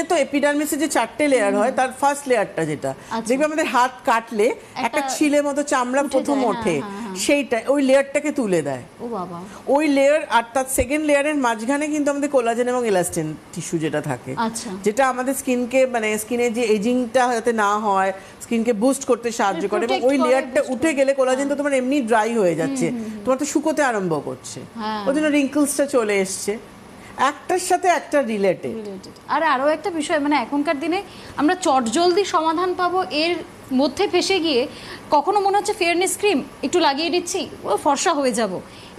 তো এপিডার্মিসে যে 4টে লেয়ার হয় তার ফার্স্ট লেয়ারটা যেটা দেখবে আমাদের হাত কাটলে একটা ছিলে মতো চামড়া প্রথম ওঠে, সেইটা ওই লেয়ারটাকে তুলে দেয়। ও বাবা। ওই লেয়ার আর তার সেকেন্ড লেয়ারের মাঝখানে কিন্তু আমাদের কোলাজেন এবং এলাস্টিন টিস্যু যেটা থাকে, যেটা আমাদের স্কিনকে মানে স্কিনের যে এজিংটা যাতে না হয় স্কিনকে বুস্ট করতে সাহায্য করে। এবং ওই লেয়ারটা উঠে গেলে কোলাজেন তো তোমার এমনি ড্রাই হয়ে যাচ্ছে, তোমার তো শুকোতে আরম্ভ করছে, ওই জন্য রিঙ্কলসটা চলে এসছে। একটার সাথে একটা রিলেটেড। আর আরও একটা বিষয়, মানে এখনকার দিনে আমরা চটজলদি সমাধান পাবো এর মধ্যে ফেসে গিয়ে কখনো মনে হচ্ছে ফেয়ারনেস ক্রিম একটু লাগিয়ে দিচ্ছি ও ফর্সা হয়ে যাব,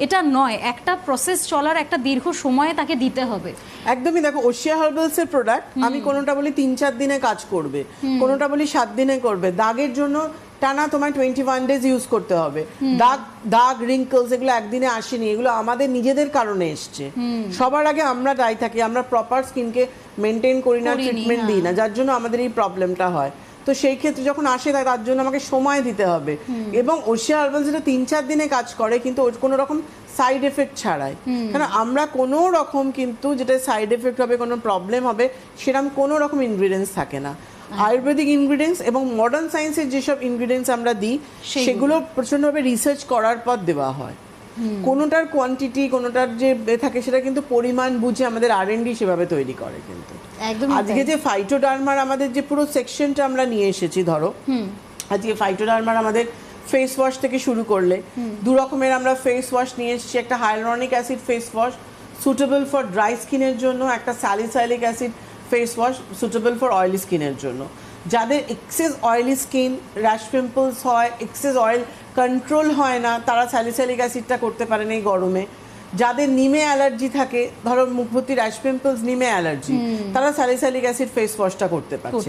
এটা নয়। একটা প্রসেস চলার একটা দীর্ঘ সময়ে তাকে দিতে হবে। একদমই। দেখো ওশিয়া হার্বালসের প্রোডাক্ট আমি কোনোটা বলি 3-4 দিনে কাজ করবে, কোনোটা বলি 7 দিনে করবে। দাগের জন্য টানা তোমায় 21 ডেজ ইউজ করতে হবে। দাগ রিঙ্কলস এগুলো একদিনে আসেনি, এগুলো আমাদের নিজেদের কারণে এসছে। সবার আগে আমরা দায়ী থাকি, আমরা প্রপার স্কিনকে মেনটেন করি না, ট্রিটমেন্ট দিই না, যার জন্য আমাদের এই প্রবলেমটা হয়। তো সেই ক্ষেত্রে যখন আসে তার জন্য আমাকে সময় দিতে হবে। এবং ওশিয়া হার্বালস যেটা 3-4 দিনে কাজ করে, কিন্তু ওর কোনো রকম সাইড এফেক্ট ছাড়াই। কারণ আমরা কোনো রকম কিন্তু যেটা সাইড এফেক্ট হবে, কোনো প্রবলেম হবে, সেরকম কোনো রকম ইনগ্রিডিয়েন্টস থাকে না। আয়ুর্বেদিক ইনগ্রিডিয়েন্টস এবং মডার্ন সায়েন্সের যেসব ইনগ্রিডিয়েন্টস আমরা দিই সেগুলো প্রচণ্ডভাবে রিসার্চ করার পর দেওয়া হয়। কোনোটার কোয়ান্টিটি কোনোটার যে থাকে সেটা কিন্তু পরিমাণ বুঝে আমাদের R&D সেভাবে তৈরি করে। কিন্তু আজকে যে ফাইটোডার্মার আমাদের যে পুরো সেকশনটা আমরা নিয়ে এসেছি, ধরো আজকে ফাইটোডার্মার আমাদের ফেস ওয়াশ থেকে শুরু করলে 2 রকমের আমরা ফেস ওয়াশ নিয়ে এসেছি। একটা hyaluronic acid face wash suitable for dry স্কিনের জন্য, একটা salicylic acid face wash suitable for oily স্কিনের জন্য। যাদের excess oily skin, rash pimples হয়, এক্সেস অয়েল কন্ট্রোল হয় না, তারা স্যালিসাইলিক অ্যাসিডটা করতে পারেন এই গরমে। যাদের নিমে অ্যালার্জি থাকে, ধরো মুখভর্তি র্যাশ পিম্পলস, নিমে অ্যালার্জি, তারা স্যালিসাইলিক অ্যাসিড ফেস ওয়াশটা করতে পারছে।